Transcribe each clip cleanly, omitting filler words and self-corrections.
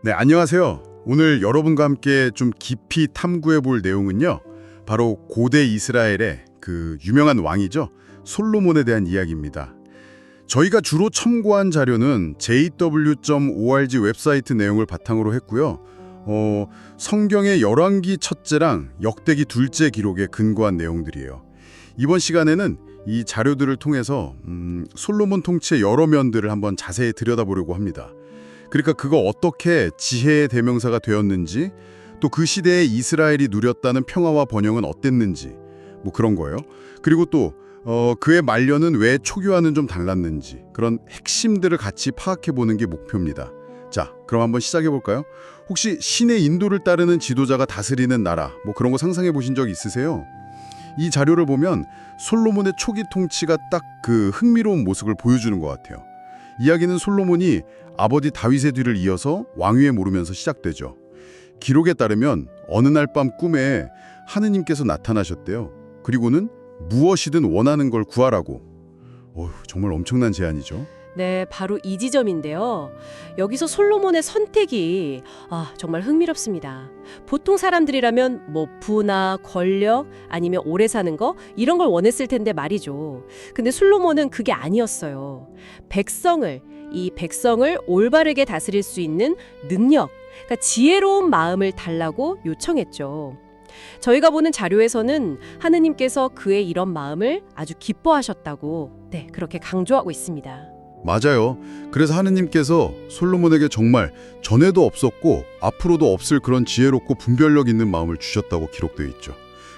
네, 안녕하세요. 오늘 여러분과 함께 좀 깊이 탐구해 볼 내용은요. 바로 고대 이스라엘의 그 유명한 왕이죠. 솔로몬에 대한 이야기입니다. 저희가 주로 첨부한 자료는 jw.org 웹사이트 내용을 바탕으로 했고요. 성경의 열왕기 첫째랑 역대기 둘째 기록에 근거한 내용들이에요. 이번 시간에는 이 자료들을 통해서 솔로몬 통치의 여러 면들을 한번 자세히 들여다보려고 합니다. 그러니까 그거 어떻게 지혜의 대명사가 되었는지, 또 그 시대에 이스라엘이 누렸다는 평화와 번영은 어땠는지, 뭐 그런 거예요. 그리고 또 그의 말년은 왜 초기와는 좀 달랐는지, 그런 핵심들을 같이 파악해보는 게 목표입니다. 자, 그럼 한번 시작해볼까요? 혹시 신의 인도를 따르는 지도자가 다스리는 나라, 뭐 그런 거 상상해 보신 적 있으세요? 이 자료를 보면 솔로몬의 초기 통치가 딱 그 흥미로운 모습을 보여주는 것 같아요. 이야기는 솔로몬이 아버지 다윗의 뒤를 이어서 왕위에 오르면서 시작되죠. 기록에 따르면 어느 날 밤 꿈에 하느님께서 나타나셨대요. 그리고는 무엇이든 원하는 걸 구하라고. 정말 엄청난 제안이죠. 네, 바로 이 지점인데요. 여기서 솔로몬의 선택이 정말 흥미롭습니다. 보통 사람들이라면 뭐 부나 권력 아니면 오래 사는 거 이런 걸 원했을 텐데 말이죠. 근데 솔로몬은 그게 아니었어요. 이 백성을 올바르게 다스릴 수 있는 능력, 그러니까 지혜로운 마음을 달라고 요청했죠. 저희가 보는 자료에서는 하느님께서 그의 이런 마음을 아주 기뻐하셨다고 그렇게 강조하고 있습니다. 맞아요. 그래서 하느님께서 솔로몬에게 정말 전에도 없었고 앞으로도 없을 그런 지혜롭고 분별력 있는 마음을 주셨다고 기록되어 있죠.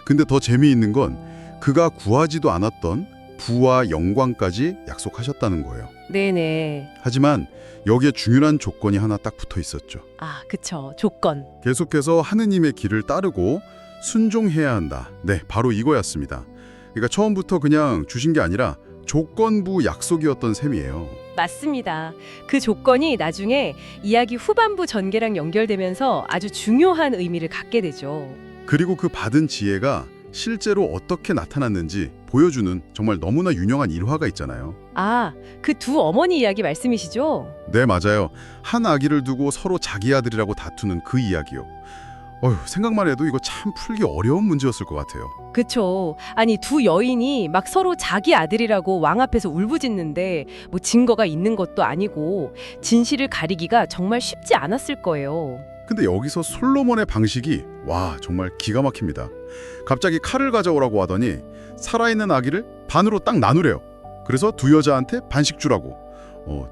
근데 더 재미있는 건 그가 구하지도 않았던 부와 영광까지 약속하셨다는 거예요. 네네. 하지만 여기에 중요한 조건이 하나 딱 붙어 있었죠. 그쵸. 조건. 계속해서 하느님의 길을 따르고 순종해야 한다. 네, 바로 이거였습니다. 그러니까 처음부터 그냥 주신 게 아니라 조건부 약속이었던 셈이에요. 맞습니다. 그 조건이 나중에 이야기 후반부 전개랑 연결되면서 아주 중요한 의미를 갖게 되죠. 그리고 그 받은 지혜가 실제로 어떻게 나타났는지 보여주는 정말 너무나 유명한 일화가 있잖아요. 그 두 어머니 이야기 말씀이시죠? 네, 맞아요. 한 아기를 두고 서로 자기 아들이라고 다투는 그 이야기요. 생각만 해도 이거 참 풀기 어려운 문제였을 것 같아요. 그쵸. 아니 두 여인이 막 서로 자기 아들이라고 왕 앞에서 울부짖는데 뭐 증거가 있는 것도 아니고 진실을 가리기가 정말 쉽지 않았을 거예요. 근데 여기서 솔로몬의 방식이 정말 기가 막힙니다. 갑자기 칼을 가져오라고 하더니 살아있는 아기를 반으로 딱 나누래요. 그래서 두 여자한테 반씩 주라고.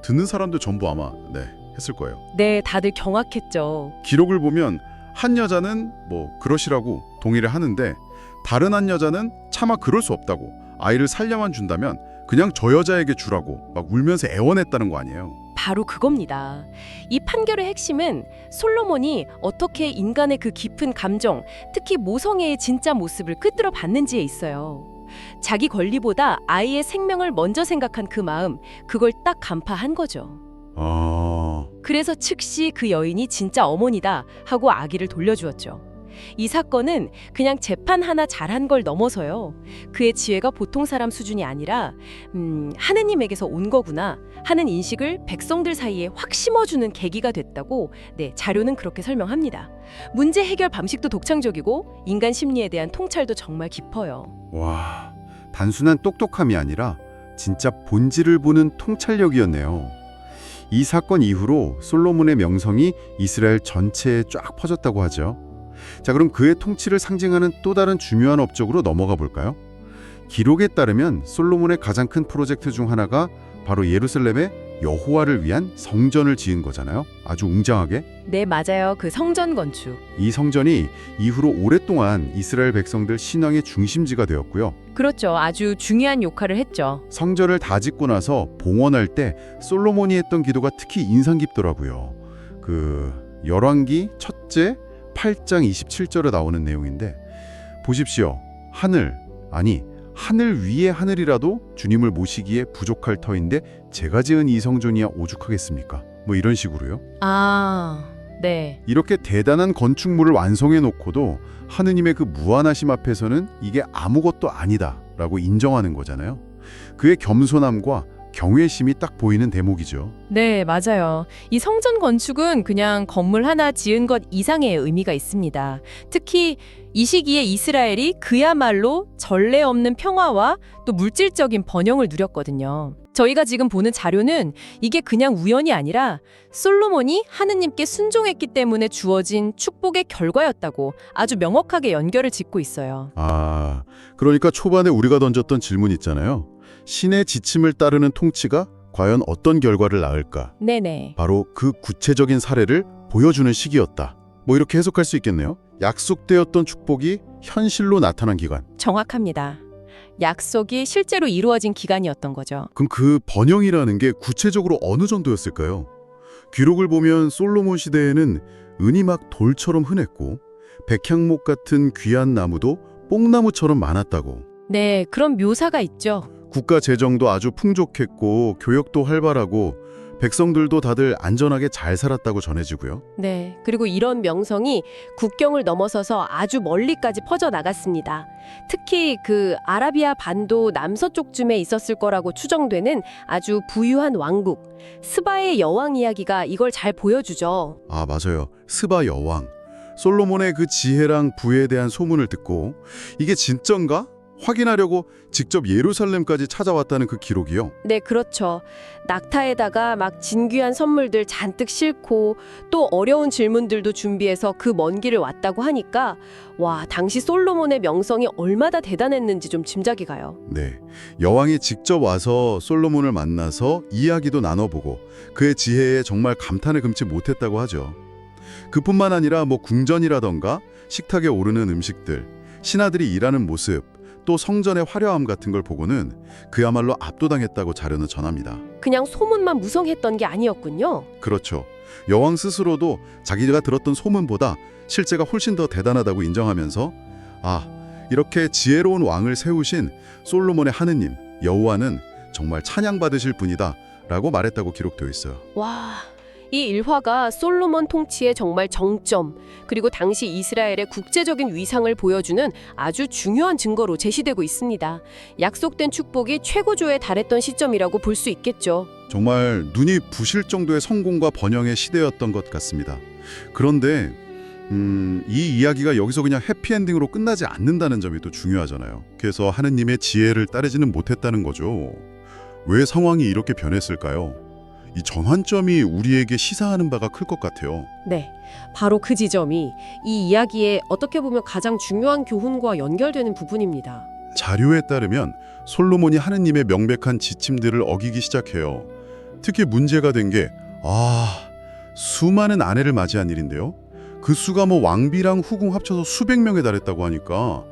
듣는 사람들 전부 아마 했을 거예요. 네, 다들 경악했죠. 기록을 보면 한 여자는 그러시라고 동의를 하는데 다른 한 여자는 차마 그럴 수 없다고, 아이를 살려만 준다면 그냥 저 여자에게 주라고 막 울면서 애원했다는 거 아니에요. 바로 그겁니다. 이 판결의 핵심은 솔로몬이 어떻게 인간의 그 깊은 감정, 특히 모성애의 진짜 모습을 끄트러 봤는지에 있어요. 자기 권리보다 아이의 생명을 먼저 생각한 그 마음, 그걸 딱 간파한 거죠. 그래서 즉시 그 여인이 진짜 어머니다 하고 아기를 돌려주었죠. 이 사건은 그냥 재판 하나 잘한 걸 넘어서요. 그의 지혜가 보통 사람 수준이 아니라 하느님에게서 온 거구나 하는 인식을 백성들 사이에 확 심어주는 계기가 됐다고 자료는 그렇게 설명합니다. 문제 해결 방식도 독창적이고 인간 심리에 대한 통찰도 정말 깊어요. 단순한 똑똑함이 아니라 진짜 본질을 보는 통찰력이었네요. 이 사건 이후로 솔로몬의 명성이 이스라엘 전체에 쫙 퍼졌다고 하죠. 자, 그럼 그의 통치를 상징하는 또 다른 중요한 업적으로 넘어가 볼까요? 기록에 따르면 솔로몬의 가장 큰 프로젝트 중 하나가 바로 예루살렘에 여호와를 위한 성전을 지은 거잖아요. 아주 웅장하게. 네, 맞아요. 그 성전 건축. 이 성전이 이후로 오랫동안 이스라엘 백성들 신앙의 중심지가 되었고요. 그렇죠. 아주 중요한 역할을 했죠. 성전을 다 짓고 나서 봉헌할 때 솔로몬이 했던 기도가 특히 인상 깊더라고요. 열왕기 첫째 8장 27절에 나오는 내용인데 보십시오. 하늘 위의 하늘이라도 주님을 모시기에 부족할 터인데 제가 지은 이 성전이야 오죽하겠습니까? 뭐 이런 식으로요. 네. 이렇게 대단한 건축물을 완성해 놓고도 하느님의 그 무한하심 앞에서는 이게 아무것도 아니다라고 인정하는 거잖아요. 그의 겸손함과 경외심이 딱 보이는 대목이죠. 네, 맞아요. 이 성전 건축은 그냥 건물 하나 지은 것 이상의 의미가 있습니다. 특히 이 시기에 이스라엘이 그야말로 전례 없는 평화와 또 물질적인 번영을 누렸거든요. 저희가 지금 보는 자료는 이게 그냥 우연이 아니라 솔로몬이 하느님께 순종했기 때문에 주어진 축복의 결과였다고 아주 명확하게 연결을 짓고 있어요. 아, 그러니까 초반에 우리가 던졌던 질문 있잖아요. 신의 지침을 따르는 통치가 과연 어떤 결과를 낳을까? 네네. 바로 그 구체적인 사례를 보여주는 시기였다. 뭐 이렇게 해석할 수 있겠네요. 약속되었던 축복이 현실로 나타난 기간. 정확합니다. 약속이 실제로 이루어진 기간이었던 거죠. 그럼 그 번영이라는 게 구체적으로 어느 정도였을까요? 기록을 보면 솔로몬 시대에는 은이 막 돌처럼 흔했고 백향목 같은 귀한 나무도 뽕나무처럼 많았다고. 네, 그런 묘사가 있죠. 국가 재정도 아주 풍족했고 교역도 활발하고 백성들도 다들 안전하게 잘 살았다고 전해지고요. 네, 그리고 이런 명성이 국경을 넘어서서 아주 멀리까지 퍼져 나갔습니다. 특히 그 아라비아 반도 남서쪽쯤에 있었을 거라고 추정되는 아주 부유한 왕국, 스바의 여왕 이야기가 이걸 잘 보여주죠. 아, 맞아요. 스바 여왕. 솔로몬의 그 지혜랑 부에 대한 소문을 듣고 이게 진짠가? 확인하려고 직접 예루살렘까지 찾아왔다는 그 기록이요. 네, 그렇죠. 낙타에다가 막 진귀한 선물들 잔뜩 싣고 또 어려운 질문들도 준비해서 그 먼 길을 왔다고 하니까 와, 당시 솔로몬의 명성이 얼마나 대단했는지 좀 짐작이 가요. 네. 여왕이 직접 와서 솔로몬을 만나서 이야기도 나눠보고 그의 지혜에 정말 감탄을 금치 못했다고 하죠. 그뿐만 아니라 뭐 궁전이라던가 식탁에 오르는 음식들, 신하들이 일하는 모습, 또 성전의 화려함 같은 걸 보고는 그야말로 압도당했다고 자료는 전합니다. 그냥 소문만 무성했던 게 아니었군요. 그렇죠. 여왕 스스로도 자기가 들었던 소문보다 실제가 훨씬 더 대단하다고 인정하면서 아, 이렇게 지혜로운 왕을 세우신 솔로몬의 하느님, 여호와는 정말 찬양받으실 분이다 라고 말했다고 기록되어 있어요. 와, 이 일화가 솔로몬 통치의 정말 정점, 그리고 당시 이스라엘의 국제적인 위상을 보여주는 아주 중요한 증거로 제시되고 있습니다. 약속된 축복이 최고조에 달했던 시점이라고 볼 수 있겠죠. 정말 눈이 부실 정도의 성공과 번영의 시대였던 것 같습니다. 그런데 이 이야기가 여기서 그냥 해피엔딩으로 끝나지 않는다는 점이 또 중요하잖아요. 그래서 하느님의 지혜를 따르지는 못했다는 거죠. 왜 상황이 이렇게 변했을까요? 이 전환점이 우리에게 시사하는 바가 클 것 같아요. 네, 바로 그 지점이 이 이야기의 어떻게 보면 가장 중요한 교훈과 연결되는 부분입니다. 자료에 따르면 솔로몬이 하느님의 명백한 지침들을 어기기 시작해요. 특히 문제가 된 게 수많은 아내를 맞이한 일인데요. 그 수가 뭐 왕비랑 후궁 합쳐서 수백 명에 달했다고 하니까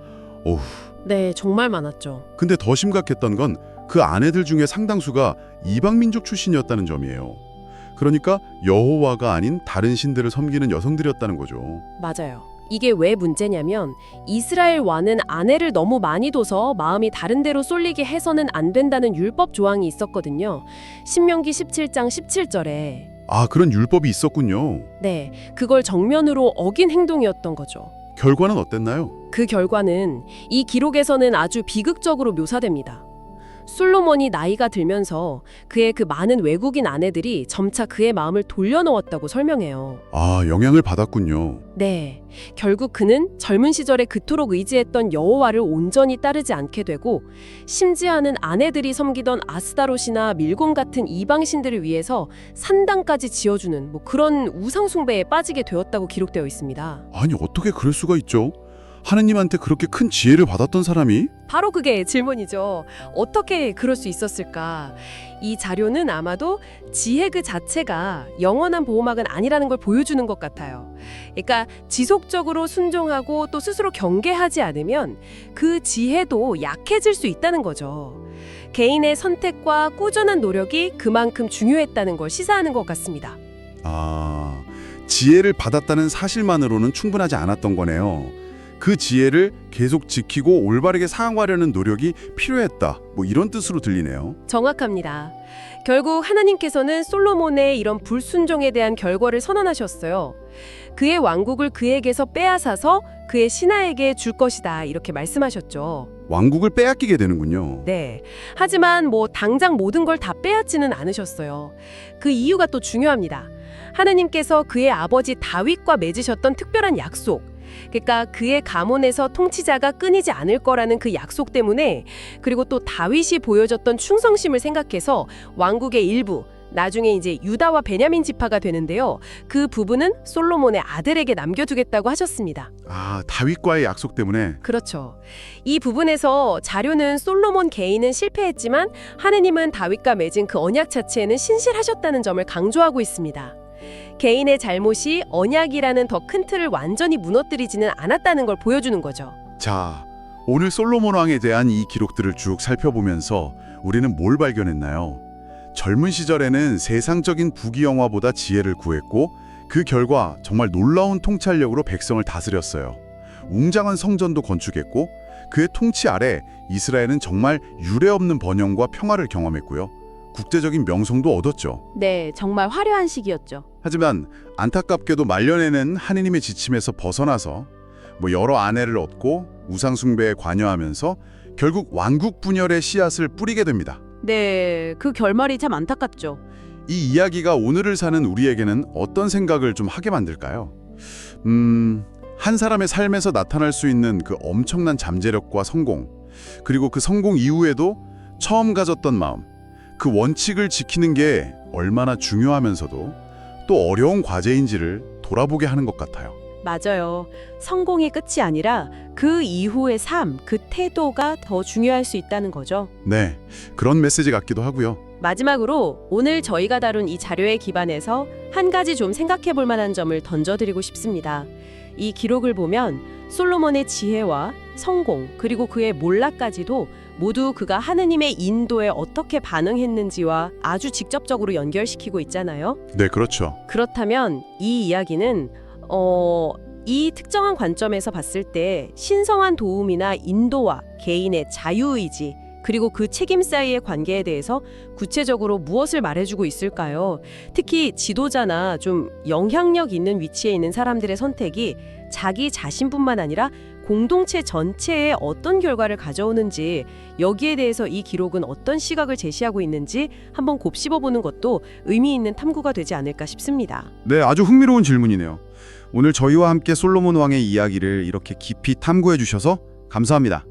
어후. 네, 정말 많았죠. 근데 더 심각했던 건 그 아내들 중에 상당수가 이방 민족 출신이었다는 점이에요. 그러니까 여호와가 아닌 다른 신들을 섬기는 여성들이었다는 거죠. 맞아요. 이게 왜 문제냐면 이스라엘 왕은 아내를 너무 많이 둬서 마음이 다른 데로 쏠리게 해서는 안 된다는 율법 조항이 있었거든요. 신명기 17장 17절에. 아, 그런 율법이 있었군요. 네, 그걸 정면으로 어긴 행동이었던 거죠. 결과는 어땠나요? 그 결과는 이 기록에서는 아주 비극적으로 묘사됩니다. 솔로몬이 나이가 들면서 그의 그 많은 외국인 아내들이 점차 그의 마음을 돌려놓았다고 설명해요. 아, 영향을 받았군요. 네, 결국 그는 젊은 시절에 그토록 의지했던 여호와를 온전히 따르지 않게 되고 심지어는 아내들이 섬기던 아스다롯이나 밀곰 같은 이방 신들을 위해서 산당까지 지어주는 뭐 그런 우상 숭배에 빠지게 되었다고 기록되어 있습니다. 아니, 어떻게 그럴 수가 있죠? 하느님한테 그렇게 큰 지혜를 받았던 사람이? 바로 그게 질문이죠. 어떻게 그럴 수 있었을까? 이 자료는 아마도 지혜 그 자체가 영원한 보호막은 아니라는 걸 보여주는 것 같아요. 그러니까 지속적으로 순종하고 또 스스로 경계하지 않으면 그 지혜도 약해질 수 있다는 거죠. 개인의 선택과 꾸준한 노력이 그만큼 중요했다는 걸 시사하는 것 같습니다. 아, 지혜를 받았다는 사실만으로는 충분하지 않았던 거네요. 그 지혜를 계속 지키고 올바르게 사용하려는 노력이 필요했다. 뭐 이런 뜻으로 들리네요. 정확합니다. 결국 하나님께서는 솔로몬의 이런 불순종에 대한 결과를 선언하셨어요. 그의 왕국을 그에게서 빼앗아서 그의 신하에게 줄 것이다 이렇게 말씀하셨죠. 왕국을 빼앗기게 되는군요. 네. 하지만 당장 모든 걸 다 빼앗지는 않으셨어요. 그 이유가 또 중요합니다. 하나님께서 그의 아버지 다윗과 맺으셨던 특별한 약속, 그러니까 그의 가문에서 통치자가 끊이지 않을 거라는 그 약속 때문에, 그리고 또 다윗이 보여줬던 충성심을 생각해서 왕국의 일부, 나중에 이제 유다와 베냐민 지파가 되는데요. 그 부분은 솔로몬의 아들에게 남겨두겠다고 하셨습니다. 아, 다윗과의 약속 때문에. 그렇죠. 이 부분에서 자료는 솔로몬 개인은 실패했지만 하느님은 다윗과 맺은 그 언약 자체에는 신실하셨다는 점을 강조하고 있습니다. 개인의 잘못이 언약이라는 더 큰 틀을 완전히 무너뜨리지는 않았다는 걸 보여주는 거죠. 자, 오늘 솔로몬 왕에 대한 이 기록들을 쭉 살펴보면서 우리는 뭘 발견했나요? 젊은 시절에는 세상적인 부귀영화보다 지혜를 구했고 그 결과 정말 놀라운 통찰력으로 백성을 다스렸어요. 웅장한 성전도 건축했고 그의 통치 아래 이스라엘은 정말 유례없는 번영과 평화를 경험했고요. 국제적인 명성도 얻었죠. 네, 정말 화려한 시기였죠. 하지만 안타깝게도 말년에는 하느님의 지침에서 벗어나서 여러 아내를 얻고 우상 숭배에 관여하면서 결국 왕국 분열의 씨앗을 뿌리게 됩니다. 네, 그 결말이 참 안타깝죠. 이 이야기가 오늘을 사는 우리에게는 어떤 생각을 좀 하게 만들까요? 한 사람의 삶에서 나타날 수 있는 그 엄청난 잠재력과 성공, 그리고 그 성공 이후에도 처음 가졌던 마음, 그 원칙을 지키는 게 얼마나 중요하면서도 또 어려운 과제인지를 돌아보게 하는 것 같아요. 맞아요. 성공이 끝이 아니라 그 이후의 삶, 그 태도가 더 중요할 수 있다는 거죠. 네, 그런 메시지 같기도 하고요. 마지막으로 오늘 저희가 다룬 이 자료에 기반해서 한 가지 좀 생각해 볼 만한 점을 던져드리고 싶습니다. 이 기록을 보면 솔로몬의 지혜와 성공, 그리고 그의 몰락까지도 모두 그가 하느님의 인도에 어떻게 반응했는지와 아주 직접적으로 연결시키고 있잖아요. 네, 그렇죠. 그렇다면 이 이야기는 이 특정한 관점에서 봤을 때 신성한 도움이나 인도와 개인의 자유의지, 그리고 그 책임 사이의 관계에 대해서 구체적으로 무엇을 말해주고 있을까요? 특히 지도자나 좀 영향력 있는 위치에 있는 사람들의 선택이 자기 자신뿐만 아니라 공동체 전체에 어떤 결과를 가져오는지, 여기에 대해서 이 기록은 어떤 시각을 제시하고 있는지 한번 곱씹어보는 것도 의미 있는 탐구가 되지 않을까 싶습니다. 네, 아주 흥미로운 질문이네요. 오늘 저희와 함께 솔로몬 왕의 이야기를 이렇게 깊이 탐구해 주셔서 감사합니다.